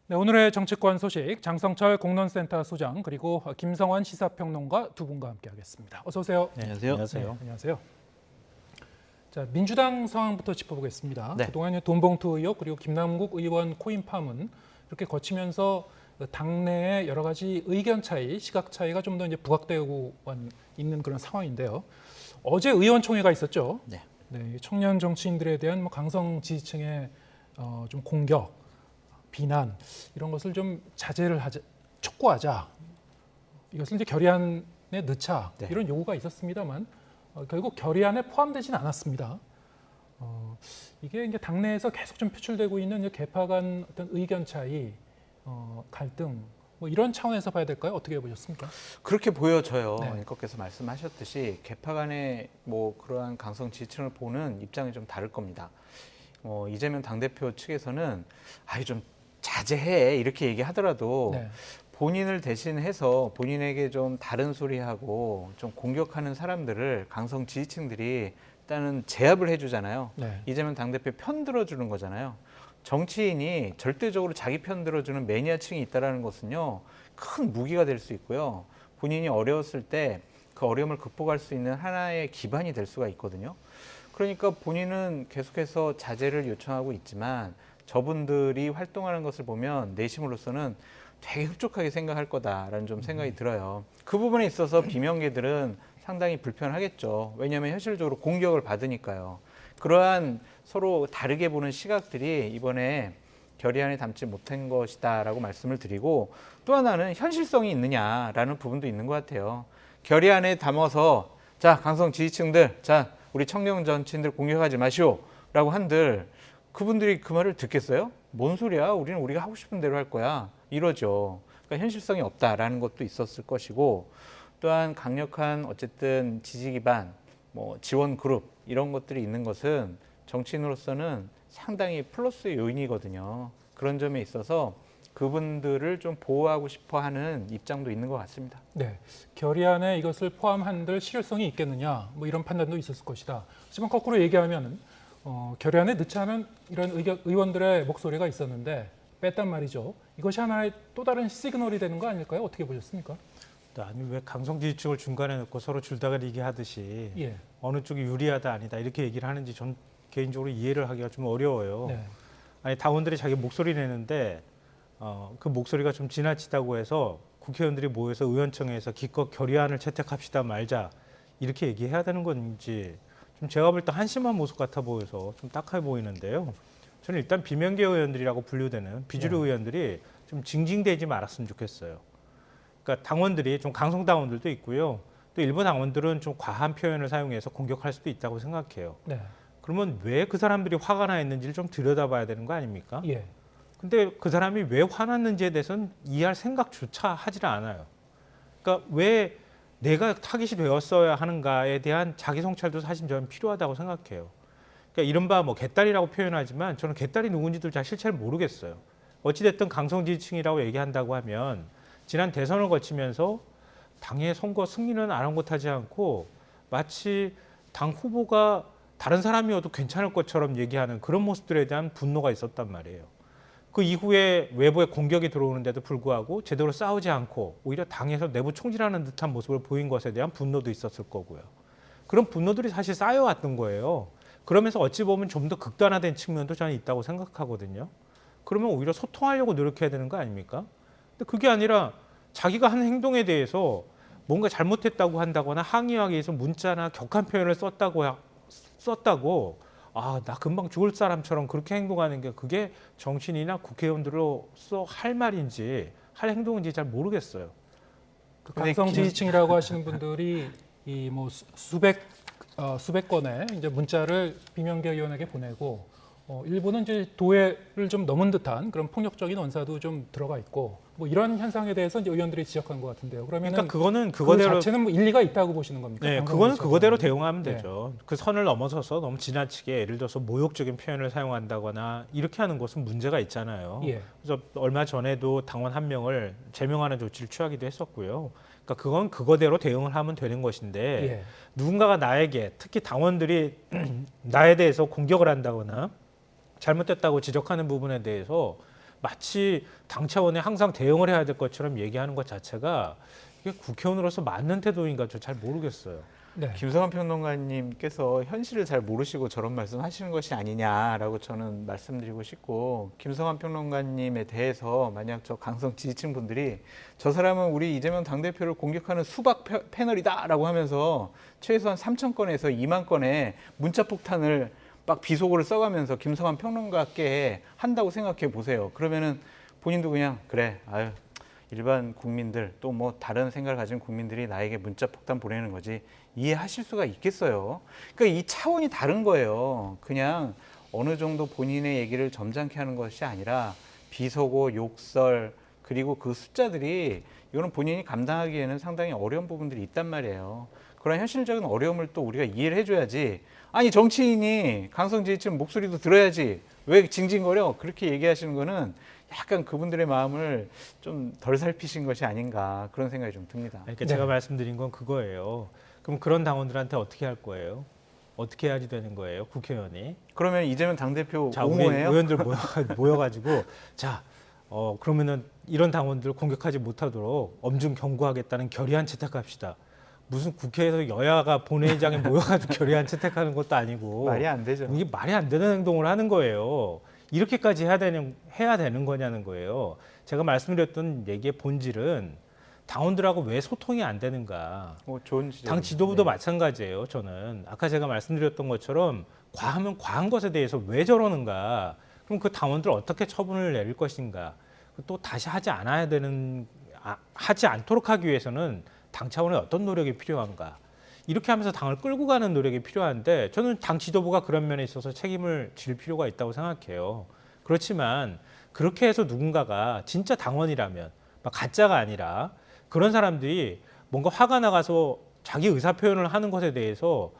네, 오늘의 정치권 소식 장성철 공론센터 소장 그리고 김성환 시사평론가 두 분과 함께하겠습니다. 어서 오세요. 네, 안녕하세요. 네, 안녕하세요. 자, 민주당 상황부터 짚어보겠습니다. 네. 그동안 돈봉투 의혹 그리고 김남국 의원 코인 파문 이렇게 거치면서 당내의 여러 가지 의견 차이, 시각 차이가 좀 더 이제 부각되고 있는 그런 상황인데요. 어제 의원총회가 있었죠. 네. 네, 청년 정치인들에 대한 강성 지지층의 좀 공격, 비난 이런 것을 좀 자제를 하자, 촉구하자. 이것을 이제 결의안에 넣자 네. 이런 요구가 있었습니다만 결국 결의안에 포함되지는 않았습니다. 이게 이제 당내에서 계속 좀 표출되고 있는 이제 개파 간 어떤 의견 차이, 갈등 뭐 이런 차원에서 봐야 될까요? 어떻게 보셨습니까? 그렇게 보여져요. 네. 앵커께서 말씀하셨듯이 개파 간의 뭐 그러한 강성 지지층을 보는 입장이 좀 다를 겁니다. 이재명 당대표 측에서는 좀 자제해 이렇게 얘기하더라도 네. 본인을 대신해서 본인에게 좀 다른 소리하고 좀 공격하는 사람들을 강성 지지층들이 일단은 제압을 해주잖아요. 네. 이재명 당대표 편 들어주는 거잖아요. 정치인이 절대적으로 자기 편 들어주는 매니아층이 있다는 것은요, 큰 무기가 될 수 있고요. 본인이 어려웠을 때 그 어려움을 극복할 수 있는 하나의 기반이 될 수가 있거든요. 그러니까 본인은 계속해서 자제를 요청하고 있지만 저분들이 활동하는 것을 보면 내심으로서는 되게 흡족하게 생각할 거다라는 좀 생각이 들어요. 그 부분에 있어서 비명계들은 상당히 불편하겠죠. 왜냐하면 현실적으로 공격을 받으니까요. 그러한 서로 다르게 보는 시각들이 이번에 결의안에 담지 못한 것이다라고 말씀을 드리고, 또 하나는 현실성이 있느냐라는 부분도 있는 것 같아요. 결의안에 담아서 자, 강성 지지층들, 자, 우리 청년 정치인들 공격하지 마시오라고 한들 그분들이 그 말을 듣겠어요? 뭔 소리야? 우리는 우리가 하고 싶은 대로 할 거야. 이러죠. 그러니까 현실성이 없다라는 것도 있었을 것이고, 또한 강력한 어쨌든 지지 기반, 뭐 지원 그룹 이런 것들이 있는 것은 정치인으로서는 상당히 플러스의 요인이거든요. 그런 점에 있어서 그분들을 좀 보호하고 싶어 하는 입장도 있는 것 같습니다. 네, 결의안에 이것을 포함한들 실효성이 있겠느냐, 뭐 이런 판단도 있었을 것이다. 하지만 거꾸로 얘기하면은 결의안에 넣지 않은 이런 의원들의 목소리가 있었는데 뺐단 말이죠. 이것이 하나의 또 다른 시그널이 되는 거 아닐까요? 어떻게 보셨습니까? 아니 왜 강성 지지층을 중간에 넣고 서로 줄다리기 하듯이 예. 어느 쪽이 유리하다 아니다 이렇게 얘기를 하는지 전 개인적으로 이해를 하기가 좀 어려워요. 네. 아니 당원들이 자기 목소리 내는데 그 목소리가 좀 지나치다고 해서 국회의원들이 모여서 의원청에서 기껏 결의안을 채택합시다 말자 이렇게 얘기해야 되는 건지 좀 제가 볼 때 한심한 모습 같아 보여서 좀 딱해 보이는데요. 저는 일단 비명계 의원들이라고 분류되는 비주류 의원들이 좀 징징대지 말았으면 좋겠어요. 그러니까 당원들이 좀 강성 당원들도 있고요. 또 일부 당원들은 좀 과한 표현을 사용해서 공격할 수도 있다고 생각해요. 네. 그러면 왜 그 사람들이 화가 나 있는지를 좀 들여다봐야 되는 거 아닙니까? 예. 근데 그 사람이 왜 화났는지에 대해서는 이해할 생각조차 하질 않아요. 그러니까 왜 내가 타깃이 되었어야 하는가에 대한 자기 성찰도 사실 저는 필요하다고 생각해요. 그러니까 이른바 뭐 개딸이라고 표현하지만 저는 개딸이 누군지도 사실 잘 모르겠어요. 어찌됐든 강성 지지층이라고 얘기한다고 하면 지난 대선을 거치면서 당의 선거 승리는 아랑곳하지 않고 마치 당 후보가 다른 사람이어도 괜찮을 것처럼 얘기하는 그런 모습들에 대한 분노가 있었단 말이에요. 그 이후에 외부의 공격이 들어오는데도 불구하고 제대로 싸우지 않고 오히려 당에서 내부 총질하는 듯한 모습을 보인 것에 대한 분노도 있었을 거고요. 그런 분노들이 사실 쌓여왔던 거예요. 그러면서 어찌 보면 좀 더 극단화된 측면도 저는 있다고 생각하거든요. 그러면 오히려 소통하려고 노력해야 되는 거 아닙니까? 근데 그게 아니라 자기가 한 행동에 대해서 뭔가 잘못했다고 한다거나 항의하기 위해서 문자나 격한 표현을 썼다고 나 금방 죽을 사람처럼 그렇게 행동하는 게 그게 정치인이나 국회의원들로서 할 말인지 할 행동인지 잘 모르겠어요. 그 강성 지지층이라고 하시는 분들이 이 뭐 수백 건의 이제 문자를 비명계 의원에게 보내고 일부는 이제 도의를 좀 넘은 듯한 그런 폭력적인 언사도 좀 들어가 있고 뭐 이런 현상에 대해서 이제 의원들이 지적한 것 같은데요. 그러면 그러니까 그거는 그 그거대로 자체는 뭐 일리가 있다고 보시는 겁니까? 네, 강성 그거는 지지층 그거대로 때문에. 대응하면 되죠. 그 선을 넘어서서 너무 지나치게 예를 들어서 모욕적인 표현을 사용한다거나 이렇게 하는 것은 문제가 있잖아요. 예. 그래서 얼마 전에도 당원 한 명을 제명하는 조치를 취하기도 했었고요. 그러니까 그건 그거대로 대응을 하면 되는 것인데 예. 누군가가 나에게 특히 당원들이 나에 대해서 공격을 한다거나 잘못됐다고 지적하는 부분에 대해서 마치 당 차원에 항상 대응을 해야 될 것처럼 얘기하는 것 자체가 이게 국회의원으로서 맞는 태도인가 저 잘 모르겠어요. 네. 김성환 평론가님께서 현실을 잘 모르시고 저런 말씀하시는 것이 아니냐라고 저는 말씀드리고 싶고, 김성환 평론가님에 대해서 만약 저 강성 지지층 분들이 저 사람은 우리 이재명 당대표를 공격하는 수박 패널이다라고 하면서 최소한 3,000건에서 2만 건의 문자 폭탄을 막 비속어를 써가면서 김성환 평론가께 한다고 생각해 보세요. 그러면은 본인도 그냥 그래, 아유, 일반 국민들 또 뭐 다른 생각을 가진 국민들이 나에게 문자 폭탄 보내는 거지 이해하실 수가 있겠어요. 그러니까 이 차원이 다른 거예요. 그냥 어느 정도 본인의 얘기를 점잖게 하는 것이 아니라 비속어, 욕설, 그리고 그 숫자들이 이거는 본인이 감당하기에는 상당히 어려운 부분들이 있단 말이에요. 그런 현실적인 어려움을 또 우리가 이해를 해줘야지. 아니 정치인이 강성 지지층 목소리도 들어야지 왜 징징거려? 그렇게 얘기하시는 거는 약간 그분들의 마음을 좀 덜 살피신 것이 아닌가 그런 생각이 좀 듭니다. 그러니까 제가 말씀드린 건 그거예요. 그럼 그런 당원들한테 어떻게 할 거예요? 어떻게 해야지 되는 거예요? 국회의원이. 그러면 이재명 당대표 자, 우리 옹호해요? 의원들 모여가지고 자, 그러면은 이런 당원들 공격하지 못하도록 엄중 경고하겠다는 결의안 채택합시다. 무슨 국회에서 여야가 본회의장에 모여가지고 결의안 채택하는 것도 아니고 말이 안 되죠. 이게 말이 안 되는 행동을 하는 거예요. 이렇게까지 해야 되는 거냐는 거예요. 제가 말씀드렸던 얘기의 본질은 당원들하고 왜 소통이 안 되는가. 좋은 지적. 당 지도부도 마찬가지예요. 저는 아까 제가 말씀드렸던 것처럼 과하면 과한 것에 대해서 왜 저러는가. 그럼 그 당원들 어떻게 처분을 내릴 것인가. 또 다시 하지 않도록 하기 위해서는 당 차원의 어떤 노력이 필요한가. 이렇게 하면서 당을 끌고 가는 노력이 필요한데 저는 당 지도부가 그런 면에 있어서 책임을 질 필요가 있다고 생각해요. 그렇지만 그렇게 해서 누군가가 진짜 당원이라면 가짜가 아니라 그런 사람들이 뭔가 화가 나가서 자기 의사표현을 하는 것에 대해서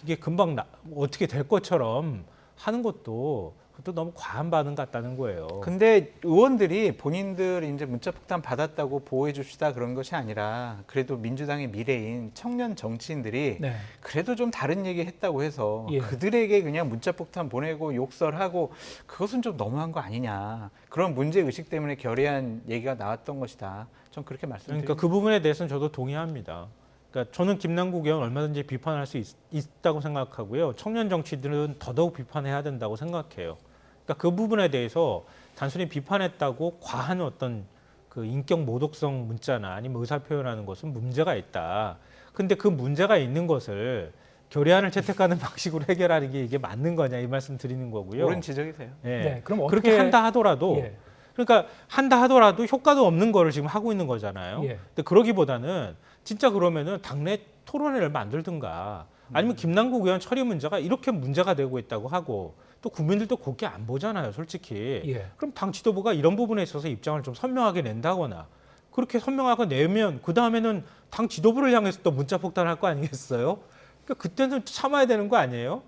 이게 금방 어떻게 될 것처럼 하는 것도 그것도 너무 과한 반응 같다는 거예요. 근데 의원들이 본인들 이제 문자폭탄 받았다고 보호해 줍시다 그런 것이 아니라 그래도 민주당의 미래인 청년 정치인들이 네. 그래도 좀 다른 얘기 했다고 해서 예. 그들에게 그냥 문자폭탄 보내고 욕설하고 그것은 좀 너무한 거 아니냐. 그런 문제의식 때문에 결의안 얘기가 나왔던 것이다. 전 그렇게 말씀드립니다. 그러니까 그 부분에 대해서는 저도 동의합니다. 그러니까 저는 김남국 의원 얼마든지 비판할 수 있다고 생각하고요. 청년 정치인들은 더더욱 비판해야 된다고 생각해요. 그러니까 그 부분에 대해서 단순히 비판했다고 과한 어떤 그 인격 모독성 문자나 아니면 의사 표현하는 것은 문제가 있다. 근데 그 문제가 있는 것을 결의안을 채택하는 방식으로 해결하는 게 이게 맞는 거냐 이 말씀 드리는 거고요. 옳은 지적이세요. 예. 네, 그럼 그렇게 어떻게 한다 하더라도 예. 그러니까 한다 하더라도 효과도 없는 거를 지금 하고 있는 거잖아요. 예. 근데 그러기보다는 진짜 그러면은 당내 토론회를 만들든가 아니면 김남국 의원 처리 문제가 이렇게 문제가 되고 있다고 하고 또 국민들도 곱게 안 보잖아요, 솔직히. 예. 그럼 당 지도부가 이런 부분에 있어서 입장을 좀 선명하게 낸다거나 그렇게 선명하게 내면 그 다음에는 당 지도부를 향해서 또 문자 폭탄할 거 아니겠어요? 그러니까 그때는 참아야 되는 거 아니에요?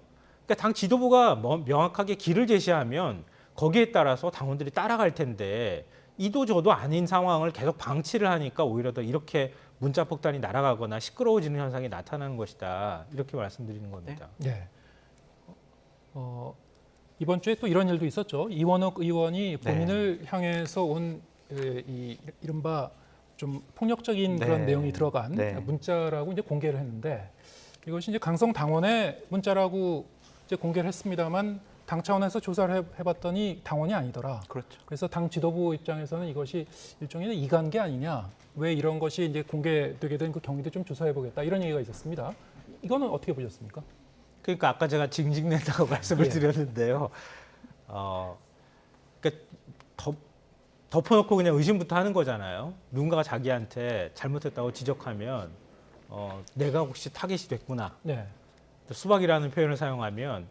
그러니까 당 지도부가 명확하게 길을 제시하면 거기에 따라서 당원들이 따라갈 텐데 이도 저도 아닌 상황을 계속 방치를 하니까 오히려 더 이렇게 문자 폭탄이 날아가거나 시끄러워지는 현상이 나타나는 것이다. 이렇게 말씀드리는 겁니다. 네. 이번 주에 또 이런 일도 있었죠. 이원욱 의원이 본인을 향해서 온 이른바 좀 폭력적인 네. 그런 내용이 들어간 네. 문자라고 이제 공개를 했는데 이것이 이제 강성 당원의 문자라고 이제 공개를 했습니다만 당 차원에서 조사를 해봤더니 당원이 아니더라. 그렇죠. 그래서 당 지도부 입장에서는 이것이 일종의 이관계 아니냐. 왜 이런 것이 이제 공개되게 된 그 경위도 좀 조사해보겠다. 이런 얘기가 있었습니다. 이거는 어떻게 보셨습니까? 그러니까 아까 제가 징징댄다고 말씀을 예. 드렸는데요. 그러니까 덮어놓고 그냥 의심부터 하는 거잖아요. 누군가가 자기한테 잘못했다고 지적하면 내가 혹시 타겟이 됐구나. 네. 수박이라는 표현을 사용하면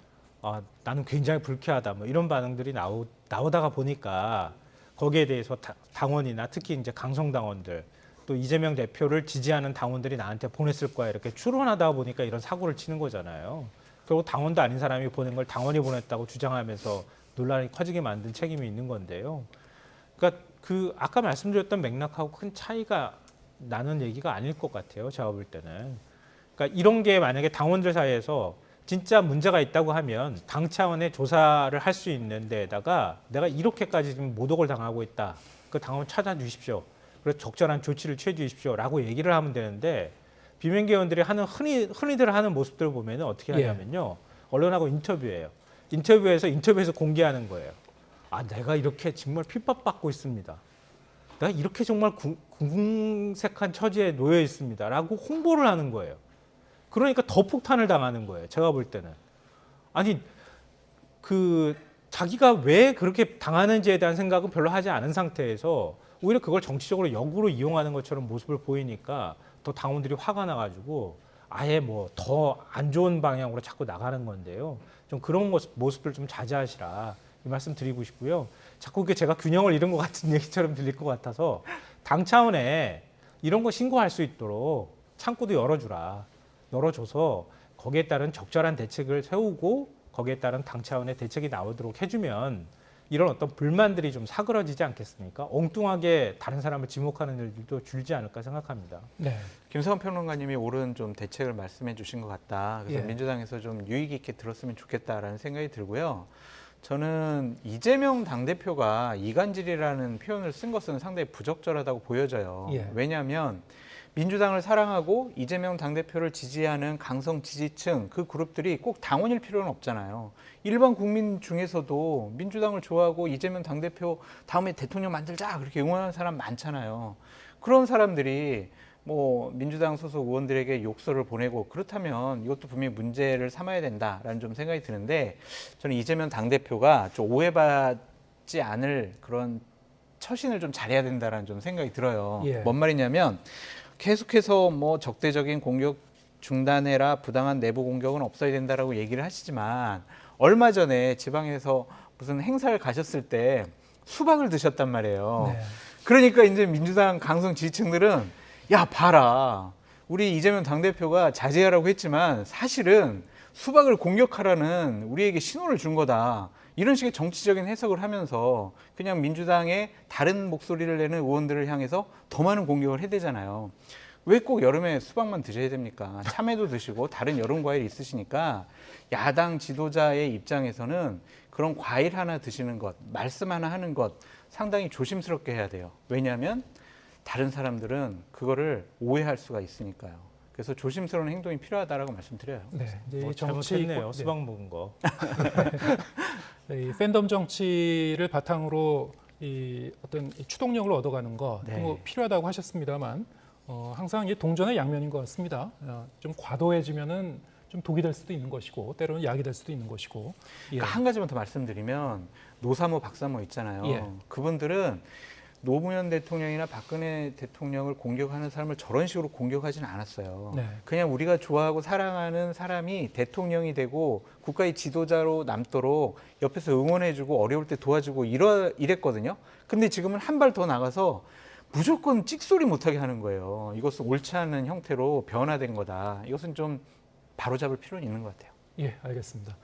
나는 굉장히 불쾌하다. 뭐 이런 반응들이 나오다가 보니까 거기에 대해서 당원이나 특히 이제 강성당원들 또 이재명 대표를 지지하는 당원들이 나한테 보냈을 거야 이렇게 추론하다 보니까 이런 사고를 치는 거잖아요. 결국 당원도 아닌 사람이 보낸 걸 당원이 보냈다고 주장하면서 논란이 커지게 만든 책임이 있는 건데요. 그러니까 그 아까 말씀드렸던 맥락하고 큰 차이가 나는 얘기가 아닐 것 같아요. 제가 볼 때는. 그러니까 이런 게 만약에 당원들 사이에서 진짜 문제가 있다고 하면 당 차원의 조사를 할 수 있는 데다가 내가 이렇게까지 지금 모독을 당하고 있다. 그 당원 찾아주십시오. 그래서 적절한 조치를 취해 주십시오라고 얘기를 하면 되는데 비명계원들이 하는 흔히들 하는 모습들을 보면 어떻게 하냐면요. 언론하고 인터뷰에서 공개하는 거예요. 아, 내가 이렇게 정말 핍박받고 있습니다. 내가 이렇게 정말 궁색한 처지에 놓여 있습니다라고 홍보를 하는 거예요. 그러니까 더 폭탄을 당하는 거예요. 제가 볼 때는. 아니, 자기가 왜 그렇게 당하는지에 대한 생각은 별로 하지 않은 상태에서 오히려 그걸 정치적으로 역으로 이용하는 것처럼 모습을 보이니까 더 당원들이 화가 나가지고 아예 뭐 더 안 좋은 방향으로 자꾸 나가는 건데요. 좀 그런 모습들 좀 자제하시라 이 말씀 드리고 싶고요. 자꾸 제가 균형을 잃은 것 같은 얘기처럼 들릴 것 같아서 당 차원에 이런 거 신고할 수 있도록 창구도 열어줘서 거기에 따른 적절한 대책을 세우고 거기에 따른 당 차원의 대책이 나오도록 해주면 이런 어떤 불만들이 좀 사그러지지 않겠습니까? 엉뚱하게 다른 사람을 지목하는 일들도 줄지 않을까 생각합니다. 네. 김성환 평론가님이 옳은 좀 대책을 말씀해 주신 것 같다. 그래서 예. 민주당에서 좀 유익 있게 들었으면 좋겠다라는 생각이 들고요. 저는 이재명 당대표가 이간질이라는 표현을 쓴 것은 상당히 부적절하다고 보여져요. 예. 왜냐하면 민주당을 사랑하고 이재명 당대표를 지지하는 강성 지지층 그 그룹들이 꼭 당원일 필요는 없잖아요. 일반 국민 중에서도 민주당을 좋아하고 이재명 당대표 다음에 대통령 만들자 그렇게 응원하는 사람 많잖아요. 그런 사람들이 뭐 민주당 소속 의원들에게 욕설을 보내고 그렇다면 이것도 분명히 문제를 삼아야 된다라는 좀 생각이 드는데 저는 이재명 당대표가 좀 오해받지 않을 그런 처신을 좀 잘해야 된다라는 좀 생각이 들어요. 예. 뭔 말이냐면 계속해서 뭐 적대적인 공격 중단해라, 부당한 내부 공격은 없어야 된다라고 얘기를 하시지만 얼마 전에 지방에서 무슨 행사를 가셨을 때 수박을 드셨단 말이에요. 네. 그러니까 이제 민주당 강성 지지층들은 야 봐라, 우리 이재명 당대표가 자제하라고 했지만 사실은 수박을 공격하라는 우리에게 신호를 준 거다. 이런 식의 정치적인 해석을 하면서 그냥 민주당의 다른 목소리를 내는 의원들을 향해서 더 많은 공격을 해대잖아요. 왜 꼭 여름에 수박만 드셔야 됩니까? 참외도 드시고 다른 여름 과일 있으시니까 야당 지도자의 입장에서는 그런 과일 하나 드시는 것, 말씀 하나 하는 것 상당히 조심스럽게 해야 돼요. 왜냐하면 다른 사람들은 그거를 오해할 수가 있으니까요. 그래서 조심스러운 행동이 필요하다라고 말씀드려요. 네. 이제 뭐 이 정치 잘못했네요. 수박 먹은 거. 이 팬덤 정치를 바탕으로 이 어떤 이 추동력을 얻어가는 거 네. 뭐 필요하다고 하셨습니다만 항상 이 동전의 양면인 것 같습니다. 좀 과도해지면은 좀 독이 될 수도 있는 것이고 때로는 약이 될 수도 있는 것이고. 예. 그러니까 한 가지만 더 말씀드리면 노사모, 박사모 있잖아요. 예. 그분들은 노무현 대통령이나 박근혜 대통령을 공격하는 사람을 저런 식으로 공격하지는 않았어요. 네. 그냥 우리가 좋아하고 사랑하는 사람이 대통령이 되고 국가의 지도자로 남도록 옆에서 응원해주고 어려울 때 도와주고 이랬거든요. 근데 지금은 한 발 더 나가서 무조건 찍소리 못하게 하는 거예요. 이것은 옳지 않은 형태로 변화된 거다. 이것은 좀 바로잡을 필요는 있는 것 같아요. 예, 알겠습니다.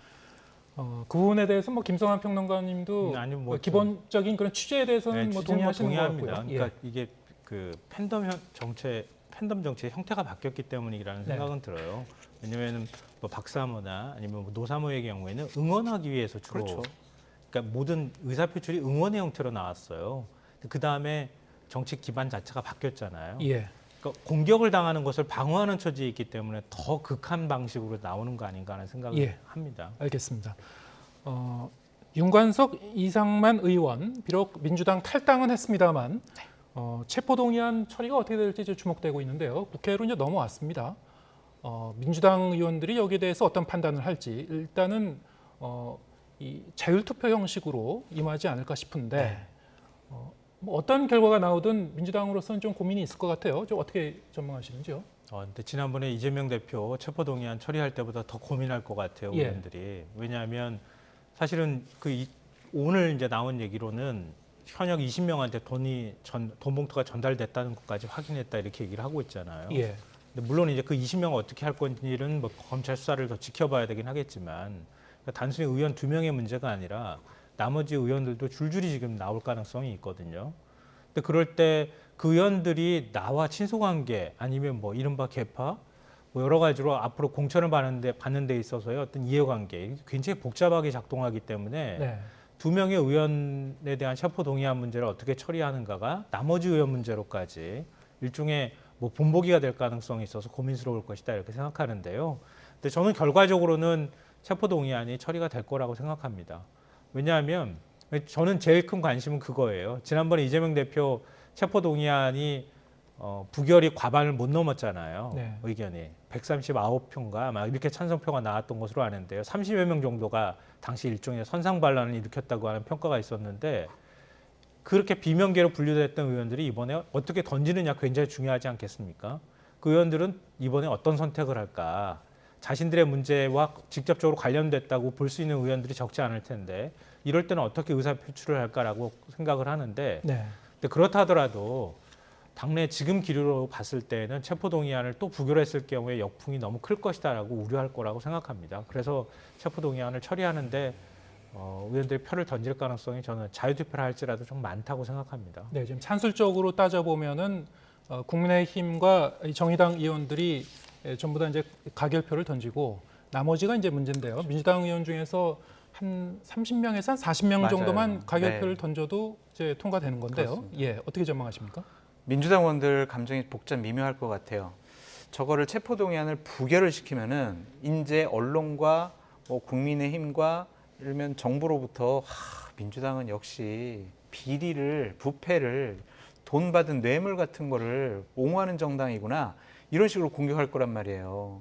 그 부분에 대해서 뭐 김성환 평론가님도 아니, 뭐 기본적인 그런 취재에 대해서는 뭐 동의하시는 것 동의합니다. 같고요. 그러니까 이게 그 팬덤 정치의 형태가 바뀌었기 때문이라는 네. 생각은 들어요. 왜냐하면 뭐 박사모나 아니면 뭐 노사모의 경우에는 응원하기 위해서 주로 그렇죠. 그러니까 모든 의사 표출이 응원의 형태로 나왔어요. 그 다음에 정치 기반 자체가 바뀌었잖아요. 예. 그러니까 공격을 당하는 것을 방어하는 처지에 있기 때문에 더 극한 방식으로 나오는 거 아닌가 하는 생각을 예. 합니다. 알겠습니다. 윤관석, 이상만 의원 비록 민주당 탈당은 했습니다만 체포동의안 처리가 어떻게 될지 이제 주목되고 있는데요. 국회로 이제 넘어왔습니다. 민주당 의원들이 여기에 대해서 어떤 판단을 할지 일단은 이 자율투표 형식으로 임하지 않을까 싶은데 네. 뭐 어떤 결과가 나오든 민주당으로서는 좀 고민이 있을 것 같아요. 좀 어떻게 전망하시는지요? 근데 지난번에 이재명 대표 체포동의안 처리할 때보다 더 고민할 것 같아요, 예. 의원들이. 왜냐하면 사실은 오늘 이제 나온 얘기로는 현역 20명한테 돈 봉투가 전달됐다는 것까지 확인했다 이렇게 얘기를 하고 있잖아요. 예. 근데 물론 이제 그 20명을 어떻게 할 건지는 뭐 검찰 수사를 더 지켜봐야 되긴 하겠지만 그러니까 단순히 의원 2명의 문제가 아니라 나머지 의원들도 줄줄이 지금 나올 가능성이 있거든요. 근데 그럴 때 그 의원들이 나와 친소관계 아니면 뭐 이른바 개파 뭐 여러 가지로 앞으로 공천을 받는 데 있어서의 어떤 이해관계 굉장히 복잡하게 작동하기 때문에 네. 2명의 의원에 대한 체포 동의안 문제를 어떻게 처리하는가가 나머지 의원 문제로까지 일종의 뭐 본보기가 될 가능성이 있어서 고민스러울 것이다 이렇게 생각하는데요. 근데 저는 결과적으로는 체포 동의안이 처리가 될 거라고 생각합니다. 왜냐하면 저는 제일 큰 관심은 그거예요. 지난번에 이재명 대표 체포 동의안이 부결이 과반을 못 넘었잖아요. 네. 의견이 139표인가 막 이렇게 찬성표가 나왔던 것으로 아는데요. 30여 명 정도가 당시 일종의 선상반란을 일으켰다고 하는 평가가 있었는데 그렇게 비명계로 분류됐던 의원들이 이번에 어떻게 던지느냐 굉장히 중요하지 않겠습니까? 그 의원들은 이번에 어떤 선택을 할까? 자신들의 문제와 직접적으로 관련됐다고 볼 수 있는 의원들이 적지 않을 텐데 이럴 때는 어떻게 의사 표출을 할까라고 생각을 하는데 네. 근데 그렇다 하더라도 당내 지금 기류로 봤을 때는 체포동의안을 또 부결했을 경우에 역풍이 너무 클 것이다라고 우려할 거라고 생각합니다. 그래서 체포동의안을 처리하는데 의원들이 표를 던질 가능성이 저는 자유투표를 할지라도 좀 많다고 생각합니다. 네, 지금 산술적으로 따져보면은 국민의힘과 이 정의당 의원들이 전부 다 이제 가결표를 던지고 나머지가 이제 문제인데요. 민주당 의원 중에서 한 30명에서 한 40명 맞아요. 정도만 가결표를 네. 던져도 이제 통과되는 건데요. 그렇습니다. 예, 어떻게 전망하십니까? 민주당 의원들 감정이 복잡 미묘할 것 같아요. 저거를 체포동의안을 부결을 시키면은 이제 언론과 뭐 국민의힘과 이러면 정부로부터 민주당은 역시 비리를 부패를 돈 받은 뇌물 같은 거를 옹호하는 정당이구나 이런 식으로 공격할 거란 말이에요.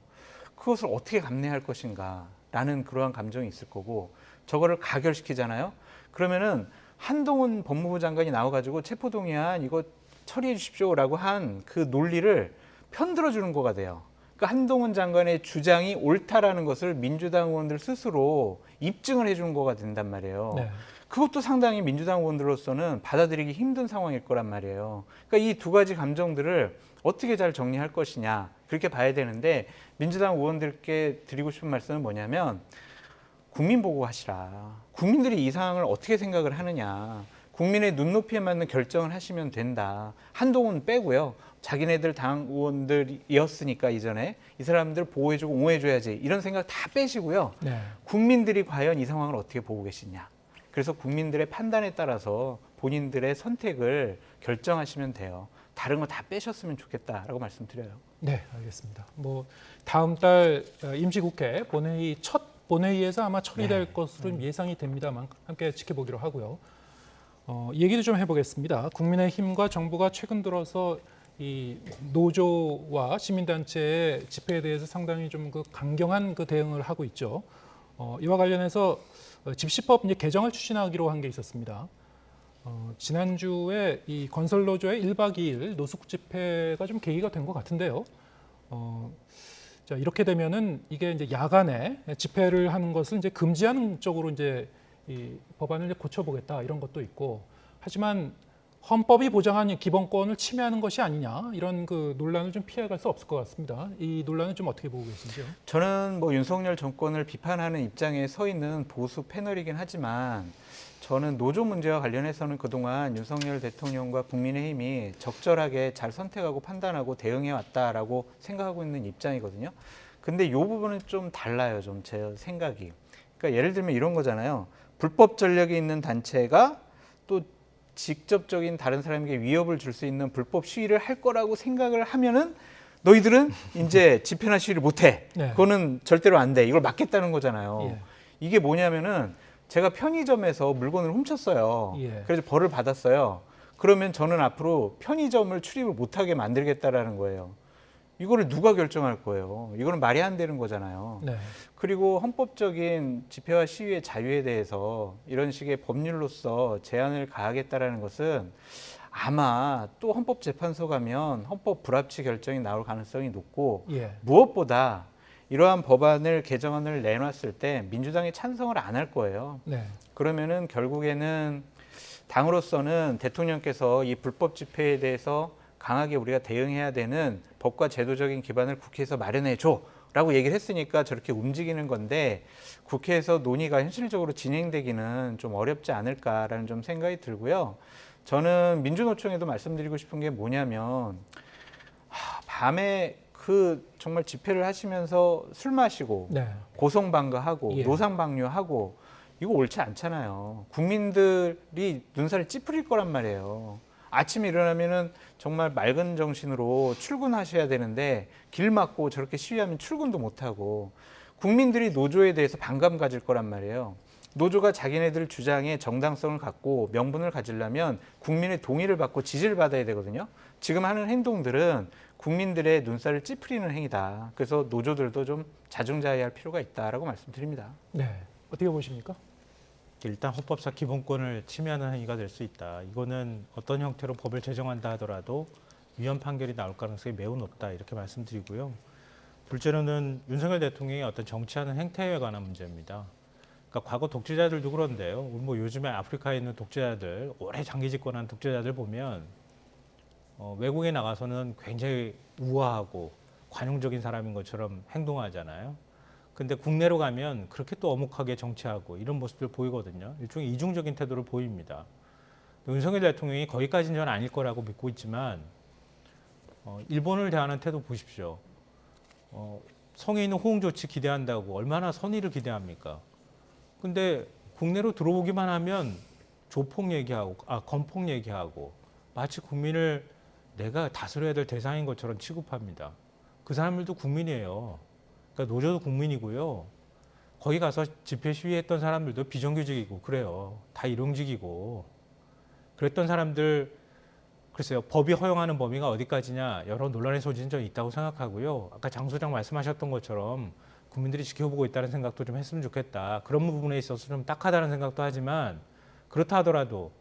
그것을 어떻게 감내할 것인가라는 그러한 감정이 있을 거고 저거를 가결시키잖아요. 그러면은 한동훈 법무부 장관이 나와가지고 체포동의안 이거 처리해 주십시오라고 한 그 논리를 편들어 주는 거가 돼요. 그러니까 한동훈 장관의 주장이 옳다라는 것을 민주당 의원들 스스로 입증을 해주는 거가 된단 말이에요. 네. 그것도 상당히 민주당 의원들로서는 받아들이기 힘든 상황일 거란 말이에요. 그러니까 이 두 가지 감정들을 어떻게 잘 정리할 것이냐 그렇게 봐야 되는데 민주당 의원들께 드리고 싶은 말씀은 뭐냐면 국민 보고 하시라. 국민들이 이 상황을 어떻게 생각을 하느냐. 국민의 눈높이에 맞는 결정을 하시면 된다. 한동훈 빼고요. 자기네들 당 의원들이었으니까 이전에 이 사람들 보호해주고 옹호해줘야지 이런 생각 다 빼시고요. 네. 국민들이 과연 이 상황을 어떻게 보고 계시냐. 그래서 국민들의 판단에 따라서 본인들의 선택을 결정하시면 돼요. 다른 거 다 빼셨으면 좋겠다라고 말씀드려요. 네, 알겠습니다. 뭐 다음 달 임시국회 본회의 첫 본회의에서 아마 처리될 것으로 예상이 됩니다만 함께 지켜보기로 하고요. 얘기도 좀 해보겠습니다. 국민의힘과 정부가 최근 들어서 이 노조와 시민단체의 집회에 대해서 상당히 좀 그 강경한 그 대응을 하고 있죠. 이와 관련해서 집시법 이제 개정을 추진하기로 한 게 있었습니다. 지난주에 이 건설노조의 1박 2일 노숙 집회가 좀 계기가 된 것 같은데요. 자, 이렇게 되면은 이게 이제 야간에 집회를 하는 것을 이제 금지하는 쪽으로 이제 이 법안을 이제 고쳐보겠다 이런 것도 있고 하지만 헌법이 보장한 기본권을 침해하는 것이 아니냐 이런 그 논란을 좀 피해갈 수 없을 것 같습니다. 이 논란은 좀 어떻게 보고 계신지요? 저는 뭐 윤석열 정권을 비판하는 입장에 서 있는 보수 패널이긴 하지만 저는 노조 문제와 관련해서는 그동안 윤석열 대통령과 국민의힘이 적절하게 잘 선택하고 판단하고 대응해 왔다라고 생각하고 있는 입장이거든요. 근데 이 부분은 좀 달라요. 좀 제 생각이. 그러니까 예를 들면 이런 거잖아요. 불법 전력이 있는 단체가 또 직접적인 다른 사람에게 위협을 줄 수 있는 불법 시위를 할 거라고 생각을 하면은 너희들은 이제 집회나 시위를 못 해. 네. 그거는 절대로 안 돼. 이걸 막겠다는 거잖아요. 예. 이게 뭐냐면은 제가 편의점에서 물건을 훔쳤어요. 예. 그래서 벌을 받았어요. 그러면 저는 앞으로 편의점을 출입을 못하게 만들겠다라는 거예요. 이거를 누가 결정할 거예요? 이거는 말이 안 되는 거잖아요. 네. 그리고 헌법적인 집회와 시위의 자유에 대해서 이런 식의 법률로서 제한을 가하겠다라는 것은 아마 또 헌법재판소 가면 헌법 불합치 결정이 나올 가능성이 높고 예. 무엇보다 이러한 법안을 개정안을 내놨을 때 민주당이 찬성을 안 할 거예요. 네. 그러면은 결국에는 당으로서는 대통령께서 이 불법 집회에 대해서 강하게 우리가 대응해야 되는 법과 제도적인 기반을 국회에서 마련해 줘라고 얘기를 했으니까 저렇게 움직이는 건데 국회에서 논의가 현실적으로 진행되기는 좀 어렵지 않을까라는 좀 생각이 들고요. 저는 민주노총에도 말씀드리고 싶은 게 뭐냐면 밤에 그 정말 집회를 하시면서 술 마시고 네. 고성방가하고 예. 노상방뇨하고 이거 옳지 않잖아요. 국민들이 눈살을 찌푸릴 거란 말이에요. 아침에 일어나면은 정말 맑은 정신으로 출근하셔야 되는데 길 막고 저렇게 시위하면 출근도 못하고 국민들이 노조에 대해서 반감 가질 거란 말이에요. 노조가 자기네들 주장에 정당성을 갖고 명분을 가지려면 국민의 동의를 받고 지지를 받아야 되거든요. 지금 하는 행동들은 국민들의 눈살을 찌푸리는 행위다. 그래서 노조들도 좀 자중자애할 필요가 있다라고 말씀드립니다. 네. 어떻게 보십니까? 일단 헌법상 기본권을 침해하는 행위가 될 수 있다. 이거는 어떤 형태로 법을 제정한다 하더라도 위헌 판결이 나올 가능성이 매우 높다. 이렇게 말씀드리고요. 둘째로는 윤석열 대통령의 어떤 정치하는 행태에 관한 문제입니다. 그러니까 과거 독재자들도 그런데요. 뭐 요즘에 아프리카에 있는 독재자들, 오래 장기 집권한 독재자들 보면 외국에 나가서는 굉장히 우아하고 관용적인 사람인 것처럼 행동하잖아요. 근데 국내로 가면 그렇게 또 어묵하게 정치하고 이런 모습들 보이거든요. 일종의 이중적인 태도를 보입니다. 윤석열 대통령이 거기까지는 저는 아닐 거라고 믿고 있지만 일본을 대하는 태도 보십시오. 성에 있는 호응 조치 기대한다고 얼마나 선의를 기대합니까? 근데 국내로 들어오기만 하면 조폭 얘기하고 건폭 얘기하고 마치 국민을 내가 다스려야 될 대상인 것처럼 취급합니다. 그 사람들도 국민이에요. 그러니까 노조도 국민이고요. 거기 가서 집회 시위했던 사람들도 비정규직이고 그래요. 다 일용직이고. 그랬던 사람들 글쎄요. 법이 허용하는 범위가 어디까지냐 여러 논란의 소지는 좀 있다고 생각하고요. 아까 장 소장 말씀하셨던 것처럼 국민들이 지켜보고 있다는 생각도 좀 했으면 좋겠다. 그런 부분에 있어서 좀 딱하다는 생각도 하지만 그렇다 하더라도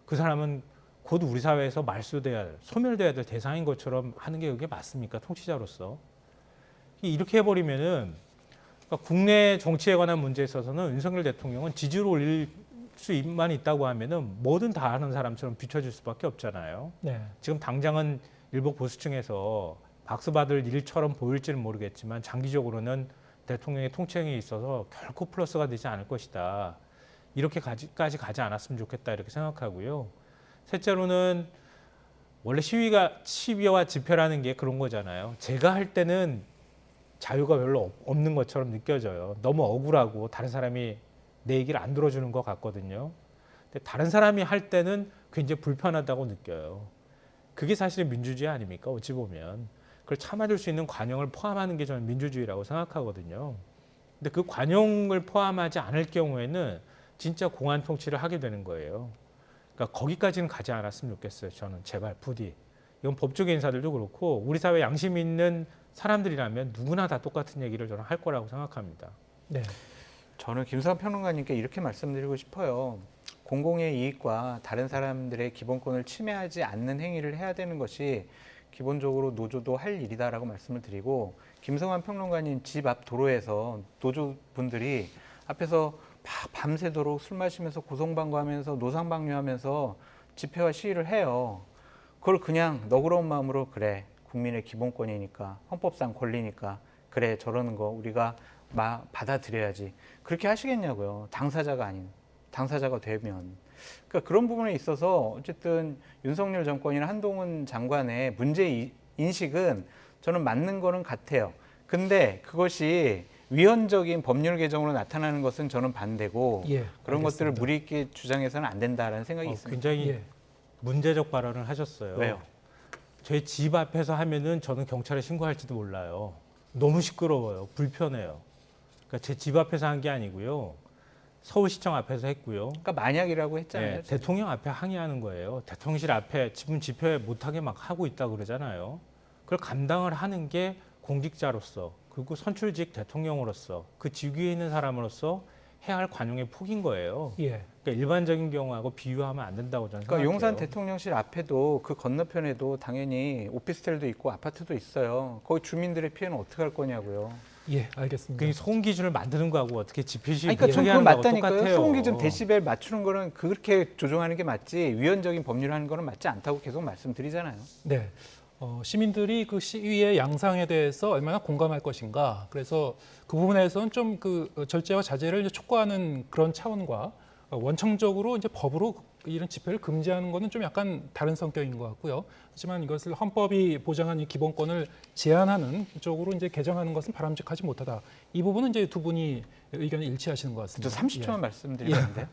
그 사람은 곧 우리 사회에서 말소돼야 할, 소멸돼야 될 대상인 것처럼 하는 게 이게 맞습니까? 통치자로서. 이렇게 해버리면은 그러니까 국내 정치에 관한 문제에 있어서는 윤석열 대통령은 지지를 올릴 수만 있다고 하면은 뭐든 다 하는 사람처럼 비춰질 수밖에 없잖아요. 네. 지금 당장은 일부 보수층에서 박수 받을 일처럼 보일지는 모르겠지만 장기적으로는 대통령의 통치행위에 있어서 결코 플러스가 되지 않을 것이다. 이렇게까지 가지 않았으면 좋겠다 이렇게 생각하고요. 셋째로는 원래 시위와 집회라는 게 그런 거잖아요. 제가 할 때는 자유가 별로 없는 것처럼 느껴져요. 너무 억울하고 다른 사람이 내 얘기를 안 들어주는 것 같거든요. 근데 다른 사람이 할 때는 굉장히 불편하다고 느껴요. 그게 사실은 민주주의 아닙니까? 어찌 보면. 그걸 참아줄 수 있는 관용을 포함하는 게 저는 민주주의라고 생각하거든요. 근데 그 관용을 포함하지 않을 경우에는 진짜 공안 통치를 하게 되는 거예요. 그러니까 거기까지는 가지 않았으면 좋겠어요. 저는 제발 부디. 이건 법조계 인사들도 그렇고 우리 사회 양심 있는 사람들이라면 누구나 다 똑같은 얘기를 저는 할 거라고 생각합니다. 네. 저는 김수환 평론가님께 이렇게 말씀드리고 싶어요. 공공의 이익과 다른 사람들의 기본권을 침해하지 않는 행위를 해야 되는 것이 기본적으로 노조도 할 일이다라고 말씀을 드리고 김성환 평론가님 집 앞 도로에서 노조분들이 앞에서 밤새도록 술 마시면서 고성방가하면서 노상방뇨하면서 집회와 시위를 해요. 그걸 그냥 너그러운 마음으로 그래 국민의 기본권이니까 헌법상 권리니까 그래 저러는 거 우리가 받아들여야지 그렇게 하시겠냐고요. 당사자가 되면. 그러니까 그런 부분에 있어서 어쨌든 윤석열 정권이나 한동훈 장관의 문제 인식은 저는 맞는 거는 같아요. 근데 그것이 위헌적인 법률 개정으로 나타나는 것은 저는 반대고 예, 그런 알겠습니다. 것들을 무리 있게 주장해서는 안 된다라는 생각이 있습니다. 굉장히 예. 문제적 발언을 하셨어요. 왜요? 제 집 앞에서 하면은 저는 경찰에 신고할지도 몰라요. 너무 시끄러워요. 불편해요. 그러니까 제 집 앞에서 한 게 아니고요. 서울시청 앞에서 했고요. 그러니까 만약이라고 했잖아요. 네, 대통령 앞에 항의하는 거예요. 대통령실 앞에 지금 집회 못하게 막 하고 있다 그러잖아요. 그걸 감당을 하는 게 공직자로서 그리고 선출직 대통령으로서 그 직위에 있는 사람으로서 해야 할 관용의 폭인 거예요. 예. 그러니까 일반적인 경우하고 비유하면 안 된다고 저는 생각해요. 그러니까 용산 대통령실 앞에도 그 건너편에도 당연히 오피스텔도 있고 아파트도 있어요. 거기 주민들의 피해는 어떻게 할 거냐고요. 예, 알겠습니다. 그 소음 기준을 만드는 거하고 어떻게 집회 시위 그러니까 전 그건 하는 거하고 맞다니까요. 똑같아요. 소음 기준 데시벨 맞추는 거는 그렇게 조정하는 게 맞지 위헌적인 법률을 하는 거는 맞지 않다고 계속 말씀드리잖아요. 네. 시민들이 그 시위의 양상에 대해서 얼마나 공감할 것인가. 그래서 그 부분에서는 좀 그 절제와 자제를 이제 촉구하는 그런 차원과 원청적으로 이제 법으로 이런 집회를 금지하는 것은 좀 약간 다른 성격인 것 같고요. 하지만 이것을 헌법이 보장한 이 기본권을 제한하는 쪽으로 이제 개정하는 것은 바람직하지 못하다. 이 부분은 이제 두 분이 의견이 일치하시는 것 저 같습니다. 30초만 말씀드리는데요.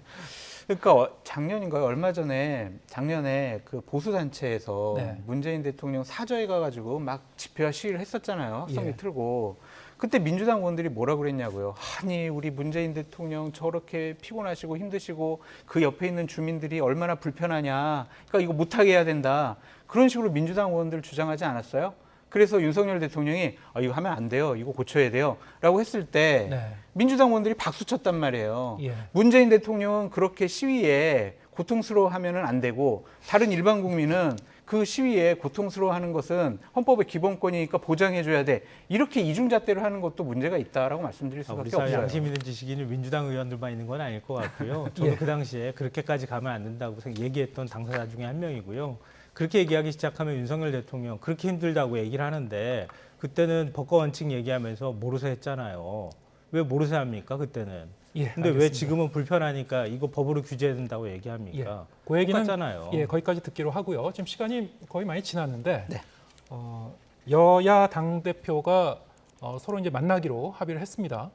그러니까 작년인가요? 얼마 전에 작년에 그 보수 단체에서 네. 문재인 대통령 사저에 가가지고 막 집회와 시위를 했었잖아요. 확성기 예. 틀고. 그때 민주당 의원들이 뭐라 그랬냐고요. 아니 우리 문재인 대통령 저렇게 피곤하시고 힘드시고 그 옆에 있는 주민들이 얼마나 불편하냐. 그러니까 이거 못하게 해야 된다. 그런 식으로 민주당 의원들 주장하지 않았어요? 그래서 윤석열 대통령이 이거 하면 안 돼요. 이거 고쳐야 돼요. 라고 했을 때 네. 민주당 의원들이 박수 쳤단 말이에요. 예. 문재인 대통령은 그렇게 시위에 고통스러워하면 안 되고 다른 일반 국민은 그 시위에 고통스러워하는 것은 헌법의 기본권이니까 보장해줘야 돼. 이렇게 이중잣대로 하는 것도 문제가 있다라고 말씀드릴 우리 수밖에 사회 없어요. 양심 있는 지식인은 민주당 의원들만 있는 건 아닐 것 같고요. 저도 예. 그 당시에 그렇게까지 가면 안 된다고 얘기했던 당사자 중에 한 명이고요. 그렇게 얘기하기 시작하면 윤석열 대통령 그렇게 힘들다고 얘기를 하는데 그때는 법과 원칙 얘기하면서 모르쇠 했잖아요. 왜 모르쇠 합니까 그때는? 예, 근데 왜 알겠습니다. 지금은 불편하니까 이거 법으로 규제해야 된다고 얘기합니까? 그 얘기는 똑같잖아요. 예, 거기까지 듣기로 하고요. 지금 시간이 거의 많이 지났는데 네. 여야 당 대표가 서로 이제 만나기로 합의를 했습니다.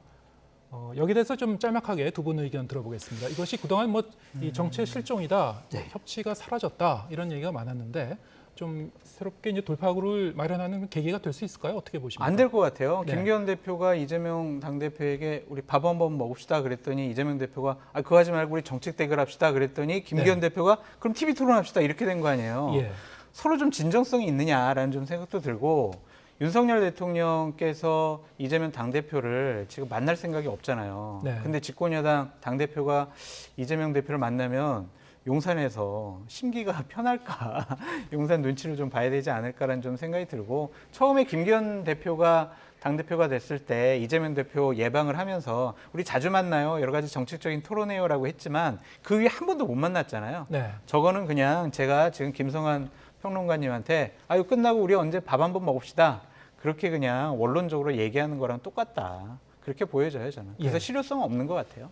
여기 대해서 좀 짤막하게 두 분 의견 들어보겠습니다. 이것이 그동안 뭐 이 정치의 실종이다, 네. 협치가 사라졌다 이런 얘기가 많았는데 좀 새롭게 이제 돌파구를 마련하는 계기가 될 수 있을까요? 어떻게 보십니까? 안 될 것 같아요. 네. 김기현 대표가 이재명 당대표에게 우리 밥 한번 먹읍시다 그랬더니 이재명 대표가 그거 하지 말고 우리 정책 대결합시다 그랬더니 김기현 대표가 그럼 TV 토론합시다 이렇게 된 거 아니에요. 예, 서로 좀 진정성이 있느냐라는 좀 생각도 들고 윤석열 대통령께서 이재명 당대표를 지금 만날 생각이 없잖아요. 네. 근데 집권여당 당대표가 이재명 대표를 만나면 용산에서 심기가 편할까 용산 눈치를 좀 봐야 되지 않을까라는 좀 생각이 들고 처음에 김기현 대표가 당대표가 됐을 때 이재명 대표 예방을 하면서 우리 자주 만나요. 여러 가지 정책적인 토론해요라고 했지만 그 위에 한 번도 못 만났잖아요. 네, 저거는 그냥 제가 지금 김성환 평론가님한테 이거 끝나고 우리 언제 밥 한번 먹읍시다. 그렇게 그냥 원론적으로 얘기하는 거랑 똑같다. 그렇게 보여져요, 저는. 그래서 예. 실효성 없는 것 같아요.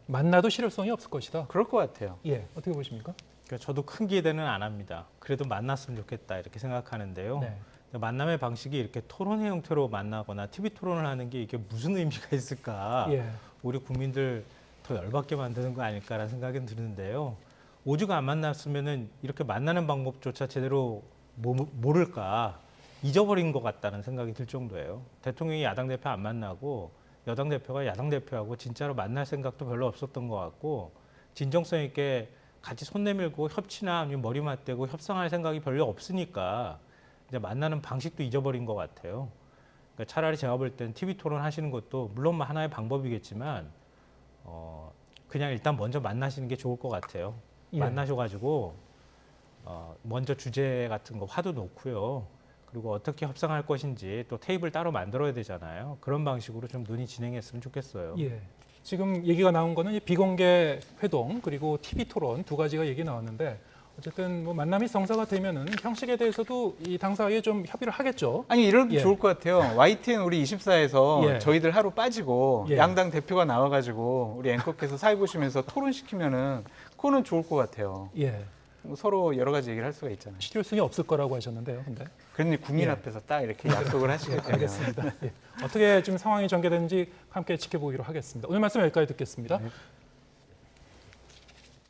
만나도 실효성이 없을 것이다. 그럴 것 같아요. 예, 어떻게 보십니까? 그러니까 저도 큰 기대는 안 합니다. 그래도 만났으면 좋겠다 이렇게 생각하는데요. 네. 만남의 방식이 이렇게 토론회 형태로 만나거나 TV 토론을 하는 게 이게 무슨 의미가 있을까? 예, 우리 국민들 더 열받게 만드는 거 아닐까라는 생각이 드는데요. 오죽 안 만났으면은 이렇게 만나는 방법조차 제대로 모를까 잊어버린 것 같다는 생각이 들 정도예요. 대통령이 야당 대표 안 만나고 여당 대표가 야당 대표하고 진짜로 만날 생각도 별로 없었던 것 같고 진정성 있게 같이 손 내밀고 협치나 아니면 머리 맞대고 협상할 생각이 별로 없으니까 이제 만나는 방식도 잊어버린 것 같아요. 그러니까 차라리 제가 볼 땐 TV 토론 하시는 것도 물론 하나의 방법이겠지만 그냥 일단 먼저 만나시는 게 좋을 것 같아요. 예. 만나셔가지고 먼저 주제 같은 거 화두 놓고요. 그리고 어떻게 협상할 것인지 또 테이블 따로 만들어야 되잖아요. 그런 방식으로 좀 논의 진행했으면 좋겠어요. 예. 지금 얘기가 나온 거는 이 비공개 회동 그리고 TV 토론 두 가지가 얘기 나왔는데 어쨌든 뭐 만남이 성사가 되면은 형식에 대해서도 이 당사에 좀 협의를 하겠죠. 아니 이래도 예. 좋을 것 같아요. YTN 우리 24에서 예. 저희들 하루 빠지고 예. 양당 대표가 나와가지고 우리 앵커께서 사회 보시면서 토론시키면은 그거는 좋을 것 같아요. 예. 서로 여러 가지 얘기를 할 수가 있잖아요. 실효성이 없을 거라고 하셨는데요. 근데 그런데 국민 예. 앞에서 딱 이렇게 약속을 하시게 되면 알겠습니다. 예. 어떻게 지금 상황이 전개되는지 함께 지켜보기로 하겠습니다. 오늘 말씀 여기까지 듣겠습니다.